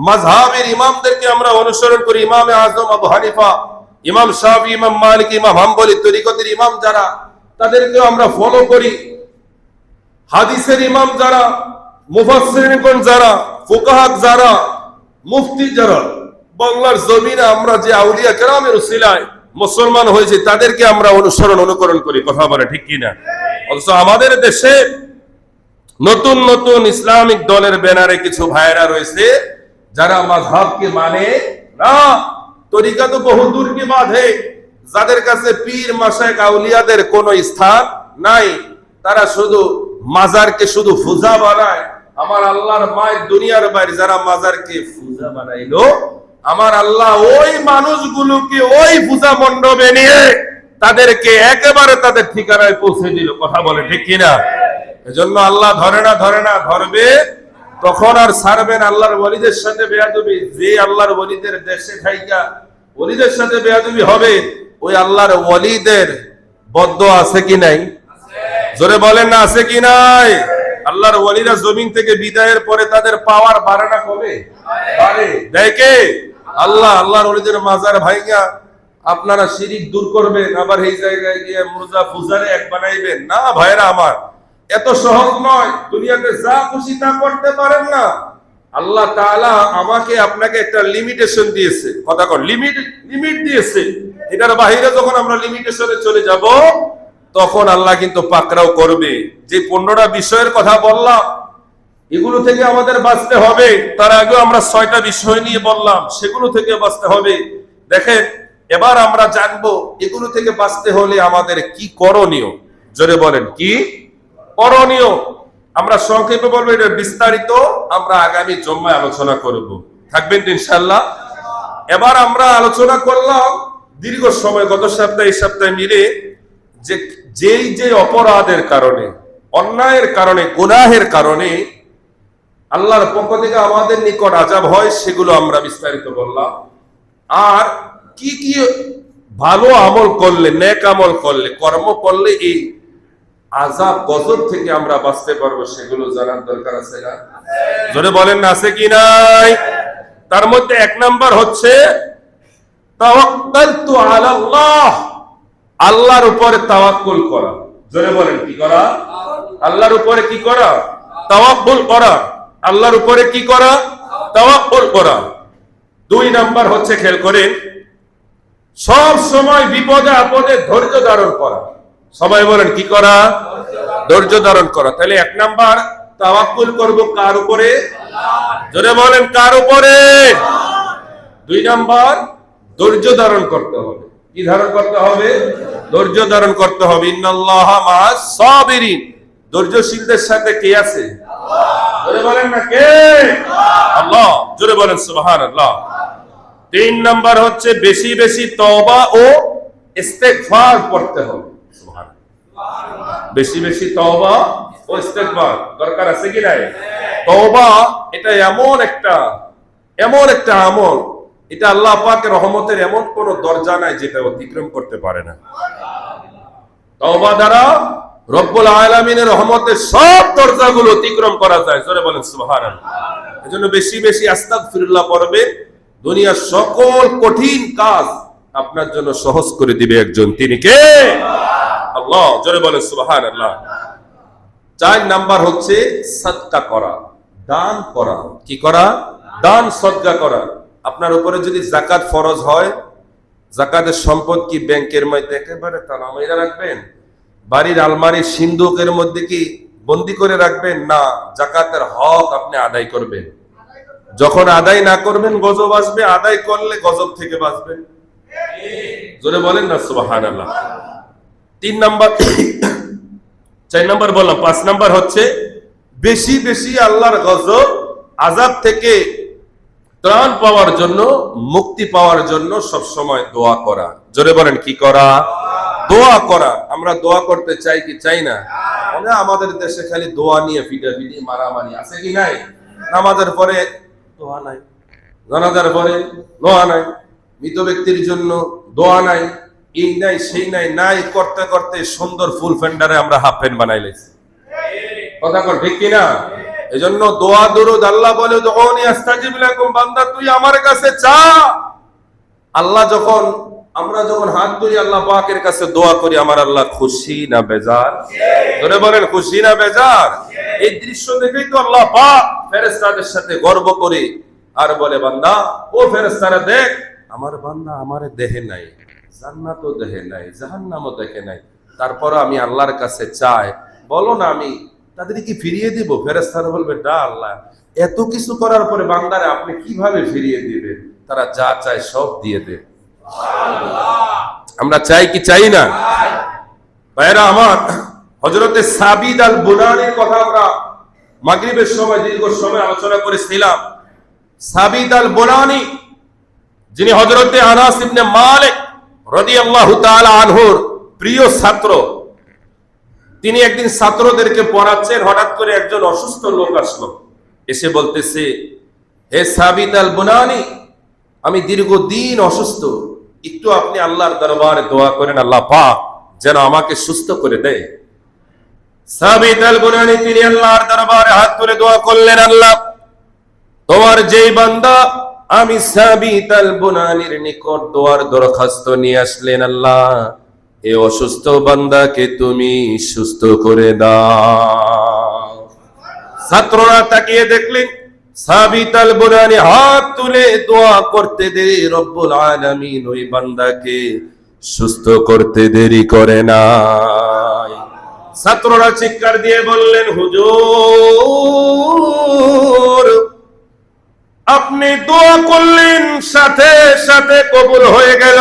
মাযহাবের ইমামদেরকে আমরা অনুসরণ করি। ইমামে আযম আবু হানিফা, ইমাম শাফি, ইমাম মালিক, ইমাম হাম্বলি, তরিকতের ইমাম যারা, তাদেরকে আমরা ফলো করি। হাদিসের ইমাম যারা, মুফাসসিরিন যারা, ফুকাহা যারা, মুফতি যারা, বাংলার জমিনে আমরা যে আউলিয়া কেরামের উসিলায় মুসলমান হয়েছে, তাদেরকে আমরা অনুকরণ করি। কথা বলে ঠিক কিনা? অথচ আমাদের দেশে নতুন নতুন ইসলামিক দলের ব্যানারে কিছু ভাইরা রয়েছে যারা মাযহাবকে মানে না, তরিকা তো বহু দূর কি বাধে, যাদের কাছে পীর মাশায়েখ আউলিয়াদের কোনো স্থান নাই, তারা শুধু মাজারকে শুধু পূজা বানায়। আমার আল্লাহর মায়ের দুনিয়ার বাইরে যারা মাজারকে পূজা বানাইলো, আমার আল্লাহ ওই মানুষগুলোকে ওই পূজা মণ্ডপে নিয়ে তাদেরকে একেবারে তাদের ঠিকানায় পৌঁছে দিল। কথা বলে ঠিক কিনা? এজন্য আল্লাহ ধরে না, ধরবে তখন আর ছাড়বেন। আল্লাহর ওলিদের সাথে বেয়াদবি, যে আল্লাহর ওলিদের দেশে থাইকা ওলিদের সাথে বেয়াদবি হবে, ওই আল্লাহর ওলিদের বদদোয়া আছে কি নাই? জোরে বলেন না, আছে কি নাই? আল্লাহর ওলিরা জমিন থেকে বিদায়ের পরে তাদের পাওয়ার বাড়ে না কবে? বাড়ে। দেখে আল্লাহ, আল্লাহর ওলিদের মাজার ভাইঙ্গা আপনারা শিরিক দূর করবেন, আবার এই জায়গায় গিয়ে মুর্জা ফুজারে এক বানাইবেন না। ভাইরা আমার, এত সহজ নয়। দুনিয়াতে যা খুশি তা করতে পারেন না। আল্লাহ তাআলা আমাকে আপনাকে একটা লিমিটেশন দিয়েছে। কথা কর, লিমিট দিয়েছে। এটার বাইরে যখন আমরা লিমিটেশনে চলে যাব, তখন আল্লাহ কিন্তু পাকড়াও করবে। যে 15টা বিষয়ের কথা বললাম, এগুলো থেকে আমাদের বাঁচতে হবে। তার আগে আমরা 6টা বিষয় নিয়ে বললাম, সেগুলো থেকে বাঁচতে হবে। দেখেন, এবার আমরা জানবো এগুলো থেকে বাঁচতে হলে আমাদের কি করণীয়। জোরে বলেন, কি করণীয়? আমরা সংক্ষেপে বলবো, এটা বিস্তারিত আমরা আগামী জুম্মায় আলোচনা করব। থাকবেন তো ইনশাআল্লাহ? এবার আমরা আলোচনা করলাম দীর্ঘ সময়, গত সপ্তাহে এই সপ্তাহে মিলে, যে অপরাধের কারণে, অন্যায়ের কারণে, গুনাহের কারণে আল্লাহর পক্ষ থেকে আমাদের নিকট আযাব হয়, সেগুলো আমরা বিস্তারিত বললাম। আর কি কি ভালো আমল করলে, নেক আমল করলে, কর্ম করলে এই আযাব গজব থেকে আমরা বাঁচতে পারবো, সেগুলো জানার দরকার আছে না? জোরে বলেন না, আছে কি নাই? তার মধ্যে 1 নাম্বার হচ্ছে তাওয়াক্কালতু আলাল্লাহ, আল্লাহর উপরে তাওয়াক্কুল করা। জোরে বলেন, কি করা? আল্লাহর উপরে কি করা? তাওয়াক্কুল করা। আল্লাহর উপরে কি করা? তাওয়াক্কুল করা। 2 নাম্বার হচ্ছে, খেয়াল করেন, সব সময় বিপদে আপদে ধৈর্য ধারণ করা। সবাই বলেন কি করা? ধৈর্য ধারণ করা। তাহলে 1 নাম্বার তাওয়াক্কুল করব কার উপরে? জোরে বলেন কার উপরে? 2 নাম্বার ধৈর্য ধারণ করতে হবে। কি ধারণ করতে হবে? ধৈর্য ধারণ করতে হবে। ইন্নাল্লাহা মা'আস সাবিরিন, ধৈর্যশীলদের সাথে কে আছে? জোরে বলেন না কে? আল্লাহ। জোরে বলেন সুবহানাল্লাহ। 3 নাম্বার হচ্ছে বেশি বেশি তওবা ও ইস্তেগফার পড়তে হবে। সুবহানাল্লাহ। বেশি বেশি তওবা ও ইস্তেগফার দরকার আছে কি নাই? তওবা এটা এমন একটা আমল, এটা আল্লাহ পাকের রহমতের এমন কোন দরজা নাই যেটা অতিক্রম করতে পারে না। তওবা দ্বারা রব্বুল আলামিনের রহমতের সব দরজাগুলো অতিক্রম করা যায়। জোরে বলেন সুবহানাল্লাহ। এজন্য বেশি বেশি আস্তাগফিরুল্লাহ পড়বে, দুনিয়ার সকল কঠিন কাজ আপনার জন্য সহজ করে দিবে একজন, তিনি কে? আল্লাহ। জোরে বলেন সুবহানাল্লাহ। 4 নাম্বার হচ্ছে সাদকা করা, দান করা। কি করা? দান সদকা করা। আপনার উপরে যদি যাকাত ফরজ হয়, যাকাতের সম্পদ কি ব্যাংকের মধ্যে একেবারে তালা মাইরা রাখবেন? বাড়ির আলমারির সিন্দুকের মধ্যে কি বন্দি করে রাখবেন? না, যাকাতের হক আপনি আদায় করবেন। যখন আদায় না করবেন গজব আসবে, আদায় করলে গজব থেকে বাঁচবেন। জোরে বলেন না সুবহানাল্লাহ। 3 নাম্বার 4 নাম্বার বললাম। 5 নাম্বার হচ্ছে বেশি বেশি আল্লাহর গজব আযাব থেকে ত্রাণ পাওয়ার জন্য, মুক্তি পাওয়ার জন্য সব সময় দোয়া করা। জোরে বলেন কি করা? দোয়া করা। আমরা দোয়া করতে চাই কি চাই না? আমাদের দেশে খালি দোয়া নিয়ে ফিটাফিটি মারামারি আছে কি নাই? নামাজের পরে দোয়া নাই, জানাজার পরে দোয়া নাই, মৃত ব্যক্তির জন্য দোয়া নাই, এই নাই সেই নাই, নাই করতে করতে সুন্দর ফুল ফেন্ডারে আমরা হাফ প্যান্ট বানাই লাইছি। কথা কর ঠিক কিনা? এজন্য দোয়া দরুদ, আল্লাহ বলে দুউনি আস্তাজিব লাকুম, বান্দা তুই আমার কাছে চা। আল্লাহ আমরা যখন হাত তুলি আল্লাহ পাকের কাছে দোয়া করি, আমার আল্লাহ খুশি না বেজার? ধরে বলেন খুশি না বেজার? এই দৃশ্য দেখেই তো আল্লাহ পাক ফেরেশতাদের সাথে গর্ব করে আর বলে, বান্দা ও ফেরেশতারা দেখ, আমার বান্দা আমারে দেখে নাই, জান্নাতও দেখে নাই, জাহান্নামও দেখে নাই, তারপর আমি আল্লাহর কাছে চাই, বলো না আমি তাদের কি ফিরিয়ে দিব? ফেরেশতারা বলবে, না আল্লাহ, এত কিছু করার পরে বান্দারে আপনি কিভাবে ফিরিয়ে দিবেন? তারা যা চায় সব দিয়ে দেন। আমরা চাই কি চাই না? ভাইরা আমার, হযরতে সাবিত আল বুনানির কথা আমরা মাগরিবের সময় দীর্ঘ সময় আলোচনা করেছিলাম। সাবিত আল বুনানি, যিনি হযরতে আনাস ইবনে মালিক রাদিয়াল্লাহু তাআলা আনহুর প্রিয় ছাত্র, তিনি একদিন ছাত্রদেরকে পড়াচ্ছেন, হঠাৎ করে একজন অসুস্থ লোক আসলো, এসে বলতেছে, হে সাবিত আল বুনানি, আমি দীর্ঘদিন অসুস্থ, একটু আপনি আল্লাহর দরবারে দোয়া করেন, আল্লাহ পাক যেন আমাকে সুস্থ করে দেয়। সাবিত আল বুনানি তিনি আল্লাহর দরবারে হাত তুলে দোয়া করলেন, আল্লাহ তোমার যেই বান্দা আমি সাবিত আল বুনানির নিকট দোয়ার দরখাস্ত নিয়ে আসলেন, আল্লাহ এই অসুস্থ বান্দাকে তুমি সুস্থ করে দাও। ছাত্ররা তাকিয়ে দেখলেন সাবিত আল বুনানি হাত তুলে দোয়া করতে দেরি রব্বুল আলামিন ওই বান্দাকে সুস্থ করতে দেরি করে নাই। ছাত্ররা চিৎকার দিয়ে বললেন, হুজুর আপনি দোয়া করলেন, সাথে সাথে কবুল হয়ে গেল,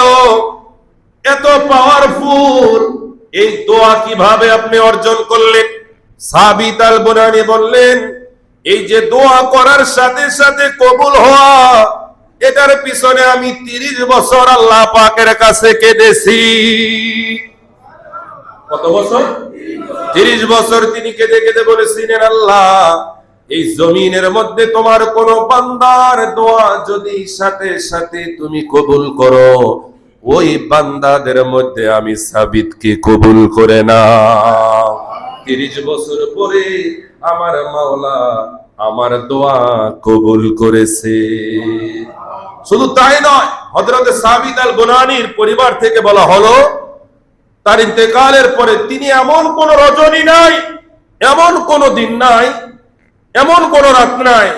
এত পাওয়ারফুল এই দোয়া কিভাবে আপনি অর্জন করলেন? সাবিত আল বুনানি বললেন, এই যে দোয়া করার সাথে সাথে কবুল হওয়া, এটার পিছনে আমি 30 বছর আল্লাহ পাকের কাছে কেঁদেছি। কত বছর? 30 বছর তিনি কেঁদে কেঁদে বলেছিলেন, আল্লাহ এই জমিনের মধ্যে তোমার কোন বান্দার দোয়া যদি সাথে সাথে তুমি কবুল করো, ওই বান্দাদের মধ্যে আমি সাবিতকে কবুল করে নাও। 30 বছর পরে আমার মাওলা আমার দোয়া কবুল করেছে। শুধু তাই নয়, হযরত সাবিত আল বুনানির পরিবার থেকে বলা হলো, তার ইন্তেকালের পরে তিনি এমন কোন রজনী নাই, এমন কোন দিন নাই, এমন কোন রাত নাই,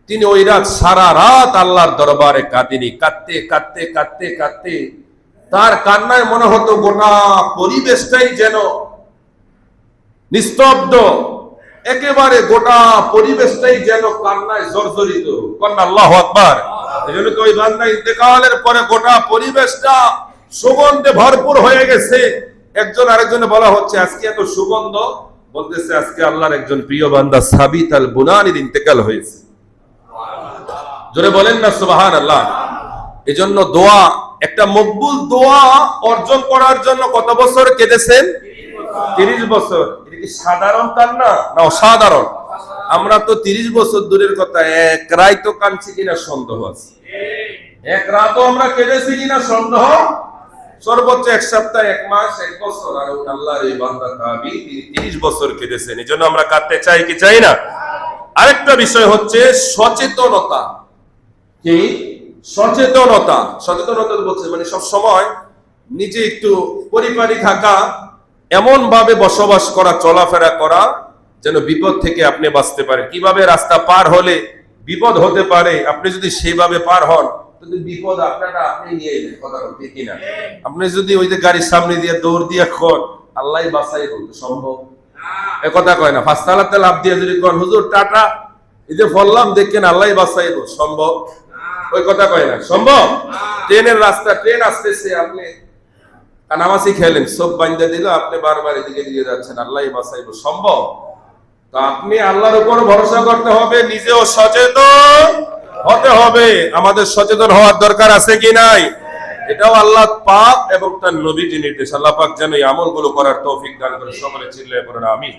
তিনি ওই রাত সারা রাত আল্লাহর দরবারে কাঁদেনি। কাঁদতে কাঁদতে কাঁদতে কাঁদতে তার কান্নায় মনে হতো গোটা পরিবেশটাই যেন নিস্তব্ধ, একেবারে গোটা পরিবেশটাই যেন কান্নায় জর্জরিত। কন্যা আল্লাহু আকবার। এজন্য তো ওই বান্দা ইন্তেকালের পরে গোটা পরিবেশটা সুগন্ধে ভরপুর হয়ে গেছে। একজন আরেকজনে বলা হচ্ছে আজকে এত সুগন্ধ, বলতেছে আজকে আল্লাহর একজন প্রিয় বান্দা সাবিত আল বুনানির ইন্তেকাল হয়েছে। জোরে বলেন না সুবহানাল্লাহ। এজন্য দোয়া, একটা মকবুল দোয়া অর্জন করার জন্য কত বছর কেঁদেছেন? 30 বছর। এটা কি সাধারণ কান্না না অসাধারণ? আমরা তো 30 বছর দূরের কথা, এক রাত তো কাঁদছি কিনা সন্দেহ আছে। এক রাতও আমরা কেঁদেছি কিনা সন্দেহ। সর্বোচ্চ এক সপ্তাহ, এক মাস, এক বছর। আর আল্লাহর এই বান্দা তাবি তিনি 30 বছর কেঁদেছেন। এজন্য আমরা কাঁদতে চাই কি চাই না? আরেকটা বিষয় হচ্ছে সচেতনতা। কি সচেতনতা? সচেতনতা বলছে মানে সব সময় নিজে একটু পরিপাটি থাকা, এমন ভাবে বসবাস করা, চলাফেরা করা যেন বিপদ থেকে আপনি বাঁচতে পারেন। কিভাবে রাস্তা পার হলে বিপদ হতে পারে, আপনি যদি সেইভাবে পার হন তাহলে বিপদ আপনারা আপনি নিয়ে এলেন। কথা ঠিক কিনা? আপনি যদি ওই যে গাড়ির সামনে দিয়ে দৌড় দিয়ে খন, আল্লাহ বাঁচাই বলতে সম্ভব? এ কথা কয় না। ফাস্তালাতে লাভ দিয়ে যদি কোন হুজুর টাটা, এই যে বললাম দেখেন আল্লাহ বাঁচাই সম্ভব? ওই কথা কয় না, সম্ভব? ট্রেনের রাস্তা, ট্রেন আসতেছে, আপনি কানামাসি খেলেন, সব বান্ধা দিল, আপনি বারবার এদিকে দিয়ে যাচ্ছেন, আল্লাহ বাঁচাইব, সম্ভব? তো আপনি আল্লাহর উপর ভরসা করতে হবে, নিজেও সচেতন হতে হবে। আমাদের সচেতন হওয়ার দরকার আছে কি নাই? এটাও আল্লাহ পাক এবং তার নবীর নির্দেশ। আল্লাহ পাক যেন এই আমলগুলো করার তৌফিক দান করে। সকলে চিল্লায়ে পড়েন আমিন।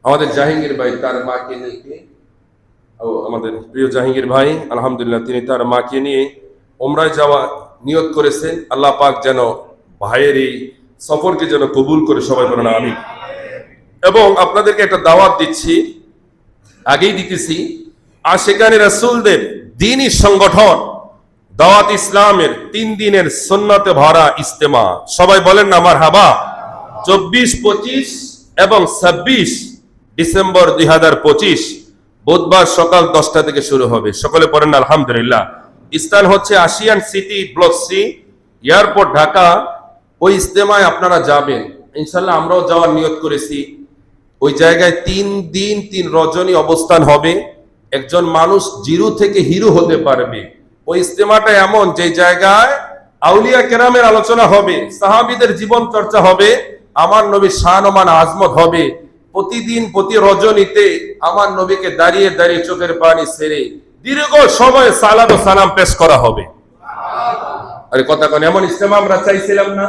আমাদের জাহাঙ্গীর ভাই তার মাকে নিয়ে, আমাদের প্রিয় জাহাঙ্গীর ভাই আলহামদুলিল্লাহ তিনি তার মাকে নিয়ে ওমরায় যাওয়া নিয়ত করেছেন। আল্লাহ পাক যেন ভাইয়ের এই সফরকে যেন কবুল করে। সবাই বলেন আমিন। এবং আপনাদেরকে একটা দাওয়াত দিচ্ছি, আগেই দিতেছি, আর সেখানে রাসূলদের দ্বীনি সংগঠন দাওয়াত ইসলামের 3 দিনের সুন্নতে ভরা ইজতেমা। সবাই বলেন না মারহাবা। 24, 25 এবং 26 ডিসেম্বর 2025 বুধবার সকাল 10টা থেকে শুরু হবে। সকলে পড়েন আলহামদুলিল্লাহ। স্থান হচ্ছে Ashiyan city, block C, airport, Dhaka. ওই ইজতেমায় আপনারা যাবেন ইনশাল্লাহ। আমরাও যাওয়ার নিয়ত করেছি। ওই জায়গায় 3 দিন 3 রজনী অবস্থান হবে। একজন মানুষ জিরো থেকে হিরো হতে পারবে। ওই ইজতেমাটা এমন যে জায়গায় আউলিয়া কেরামের আলোচনা হবে, সাহাবীদের জীবন চর্চা হবে, আমার নবীর শান ও মান আজমত হবে। প্রতিদিন প্রতি রজনীতে আমার নবীকে দাঁড়িয়ে দাঁড়িয়ে চোখের পানি ছেড়ে দীর্ঘ সময় সালাত ও সালাম পেশ করা হবে। আরে কথা কোন, এমন ইজতেমা আমরা চাইছিলাম না?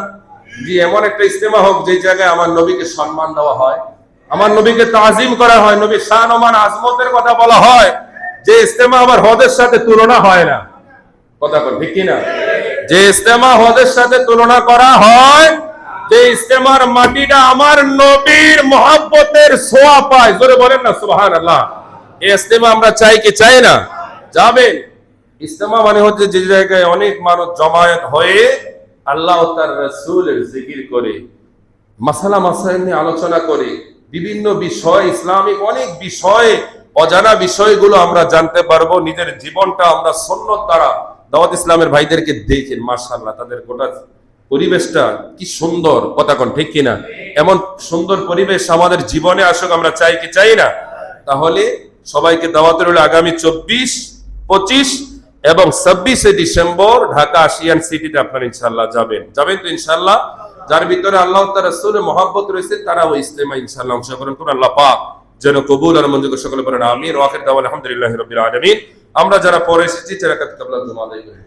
যে এমন একটা ইজতেমা হোক যে জায়গায় আমার নবীকে সম্মান দেওয়া হয়, আমার নবীকে তাজিম করা হয়, নবীর শান ও মান আজমতের কথা বলা হয়। যে ইজতেমা আমার হজের সাথে তুলনা হয় না। কথা কোন ঠিক কিনা? যে ইজতেমা হজের সাথে তুলনা করা হয়, যে ইজতেমার মাটিটা আমার নবীর মহব্বতের ছোঁয়া পায়। জোরে বলেন না সুবহানাল্লাহ। এই ইজতেমা আমরা চাই কি চাই না? যাবেন। ইজতেমা মানে হচ্ছে যে জায়গায় অনেক মানুষ জমায়েত হয়ে আল্লাহ ও তার রাসূলের জিকির করে, মাসালা মাসাইল নিয়ে আলোচনা করে, বিভিন্ন বিষয়, ইসলামিক অনেক বিষয়ে, অজানা বিষয়গুলো আমরা জানতে পারবো। নিজের জীবনটা আমরা সুন্নাত দ্বারা দাওয়াত ইসলামের ভাইদেরকে দেখেন, মাশাআল্লাহ তাদের গোটা পরিবেশটা কি সুন্দর। কথা কোন ঠিক কিনা? এমন সুন্দর পরিবেশ আমাদের জীবনে আসুক, আমরা চাই কি চাই না? তাহলে সবাইকে দাওয়াত রইল আগামী 24, 25 এবং 26 ডিসেম্বর ঢাকা আশিয়ান সিটিতে আপনারা ইনশাআল্লাহ যাবেন তো ইনশাআল্লাহ। যার ভিতরে আল্লাহ ও তার রাসূলের মহব্বত রয়েছে তারা ওই ইজতেমায় ইনশাআল্লাহ অংশগ্রহণ করুন। আল্লাহ পাক যেন কবুল আর মঞ্জুর করে। সকলে বলেন আমিন। ওয়া আখির দাওয়ানা আলহামদুলিল্লাহি রাব্বিল আলামিন। আমরা যারা পরে এসেছি 4 রাকাত কিবলা জমা আদায় করি।